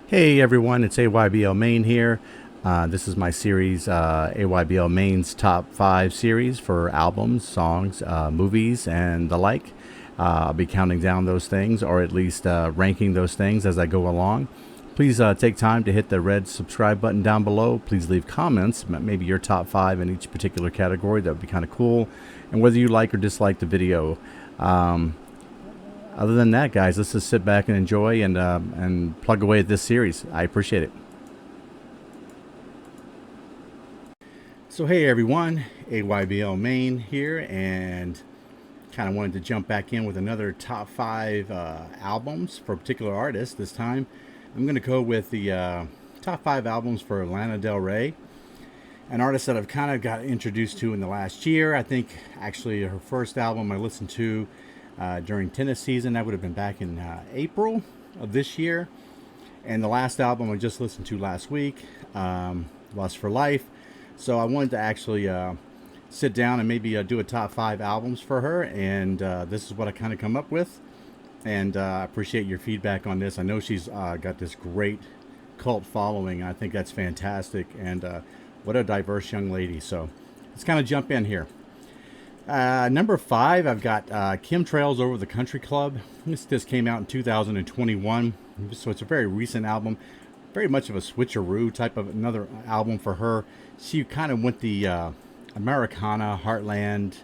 Hey everyone, it's AYBL Main here. This is my series, AYBL Main's Top 5 series for albums, songs, movies, and the like. I'll be counting down those things, or at least ranking those things as I go along. Please take time to hit the red subscribe button down below. Please leave comments, maybe your top 5 in each particular category. That would be kind of cool. And whether you like or dislike the video. Other than that, guys, let's just sit back and enjoy and plug away at this series. I appreciate it. So hey everyone, AYBL Main here, and kind of wanted to jump back in with another top 5 albums for a particular artist. This time, I'm going to go with the top 5 albums for Lana Del Rey, an artist that I've kind of got introduced to in the last year. I think actually her first album I listened to during tennis season. That would have been back in April of this year. And the last album I just listened to last week, Lust for Life. So I wanted to actually sit down and maybe do a top 5 albums for her. And this is what I kind of come up with. And I appreciate your feedback on this. I know she's got this great cult following. I think that's fantastic. And what a diverse young lady. So let's kind of jump in here. Number 5, I've got Chemtrails Over the Country Club. This came out in 2021, so it's a very recent album. Very much of a switcheroo type of another album for her. She kind of went the Americana, Heartland,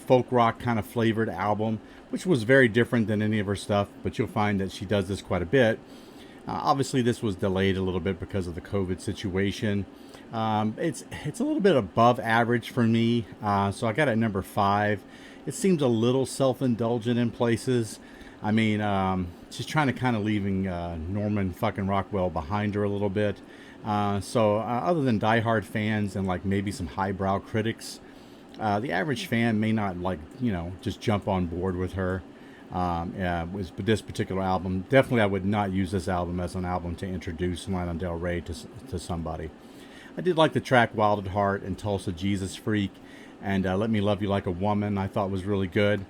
folk rock kind of flavored album, which was very different than any of her stuff, but you'll find that she does this quite a bit. Obviously, this was delayed a little bit because of the COVID situation. It's a little bit above average for me, so I got it at number 5. It seems a little self-indulgent in places. I mean, she's trying to kind of leaving Norman fucking Rockwell behind her a little bit. So other than diehard fans and like maybe some highbrow critics, the average fan may not just jump on board with her. With this particular album, definitely I would not use this album as an album to introduce Lana Del Rey to somebody. I did like the track Wild at Heart and Tulsa Jesus Freak and Let Me Love You Like a Woman. I thought was really good.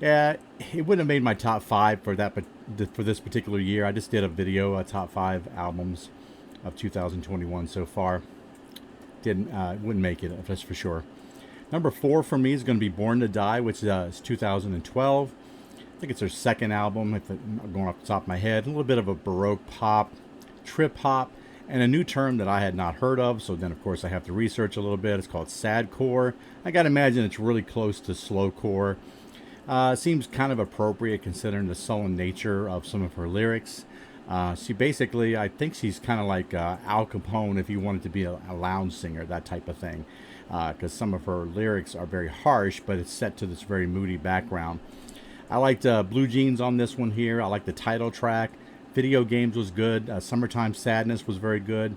Yeah, it wouldn't have made my top 5 for this particular year. I just did a video, top 5 albums of 2021 so far. Wouldn't make it, that's for sure. Number 4 for me is going to be Born to Die, which is 2012. I think it's her second album, if I'm going off the top of my head. A little bit of a Baroque pop, trip hop, and a new term that I had not heard of. So then, of course, I have to research a little bit. It's called sadcore. I got to imagine it's really close to slowcore. Seems kind of appropriate considering the sullen nature of some of her lyrics. She basically, I think she's kind of like Al Capone if you wanted to be a lounge singer, that type of thing. Because some of her lyrics are very harsh, but it's set to this very moody background. I liked Blue Jeans on this one here. I like the title track. Video Games was good. Summertime Sadness was very good.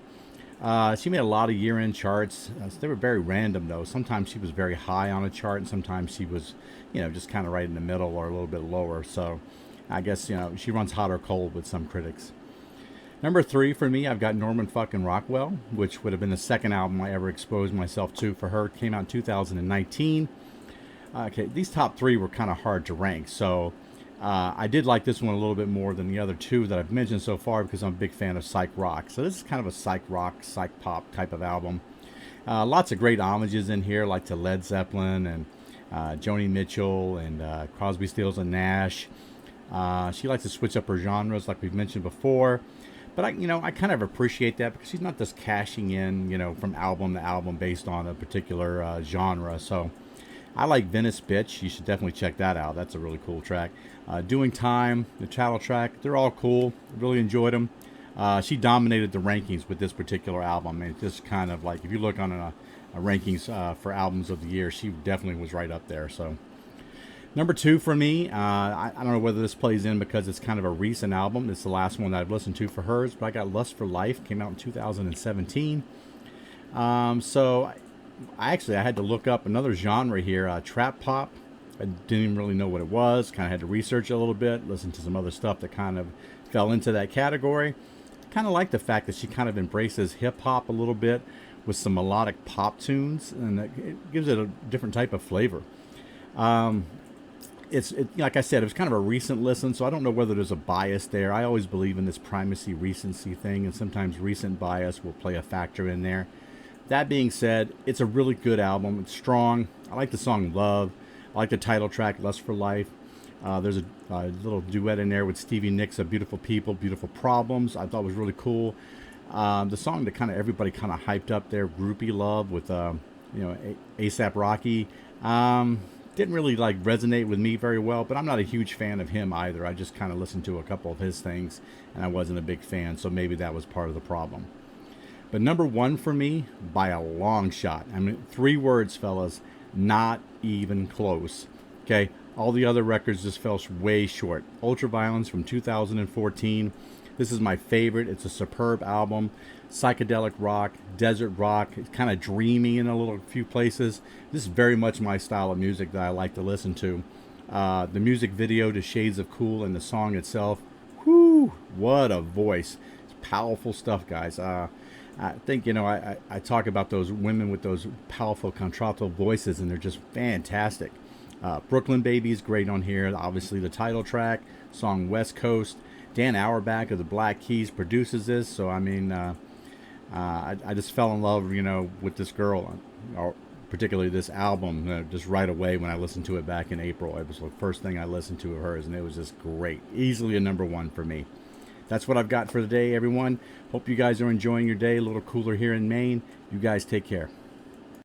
She made a lot of year-end charts. They were very random, though. Sometimes she was very high on a chart, and sometimes she was, just kind of right in the middle or a little bit lower. So I guess, she runs hot or cold with some critics. Number 3 for me, I've got Norman fucking Rockwell, which would have been the second album I ever exposed myself to for her. It came out in 2019. Okay, these top 3 were kind of hard to rank, so I did like this one a little bit more than the other 2 that I've mentioned so far because I'm a big fan of psych rock. So this is kind of a psych rock, psych pop type of album. Lots of great homages in here, like to Led Zeppelin and Joni Mitchell and Crosby, Stills and Nash. She likes to switch up her genres, like we've mentioned before. But I kind of appreciate that because she's not just cashing in, from album to album based on a particular genre. So I like Venice Bitch. You should definitely check that out. That's a really cool track. Doing Time, the title track, they're all cool. Really enjoyed them. She dominated the rankings with this particular album. And it's just kind of like, if you look on a rankings for albums of the year, she definitely was right up there. So number 2 for me, I don't know whether this plays in because it's kind of a recent album. It's the last one that I've listened to for hers, but I got Lust for Life, came out in 2017. So I had to look up another genre here, trap pop. I didn't even really know what it was. Kind of had to research it a little bit, listen to some other stuff that kind of fell into that category. Kind of like the fact that she kind of embraces hip hop a little bit with some melodic pop tunes, and it gives it a different type of flavor. like I said, it was kind of a recent listen, so I don't know whether there's a bias there. I always believe in this primacy recency thing, and sometimes recent bias will play a factor in there. That being said, it's a really good album. It's strong. I like the song Love. I like the title track, Lust for Life. There's a little duet in there with Stevie Nicks of Beautiful People, Beautiful Problems. I thought was really cool. The song that kind of everybody kind of hyped up there, Groupie Love with, ASAP Rocky. Didn't really like resonate with me very well, but I'm not a huge fan of him either. I just kind of listened to a couple of his things and I wasn't a big fan, so maybe that was part of the problem. But number one for me, by a long shot. I mean, 3 words, fellas, not even close. Okay, all the other records just fell way short. Ultraviolence from 2014. This is my favorite. It's a superb album. Psychedelic rock, desert rock. It's kind of dreamy in a few places. This is very much my style of music that I like to listen to. The music video to Shades of Cool and the song itself. Whoo, what a voice. It's powerful stuff, guys. I think, I talk about those women with those powerful contralto voices, and they're just fantastic. Brooklyn Baby is great on here. Obviously, the title track, song West Coast. Dan Auerbach of the Black Keys produces this, so I mean, I just fell in love, with this girl, or particularly this album, just right away when I listened to it back in April. It was the first thing I listened to of hers, and it was just great. Easily a number one for me. That's what I've got for today, everyone. Hope you guys are enjoying your day. A little cooler here in Maine. You guys take care.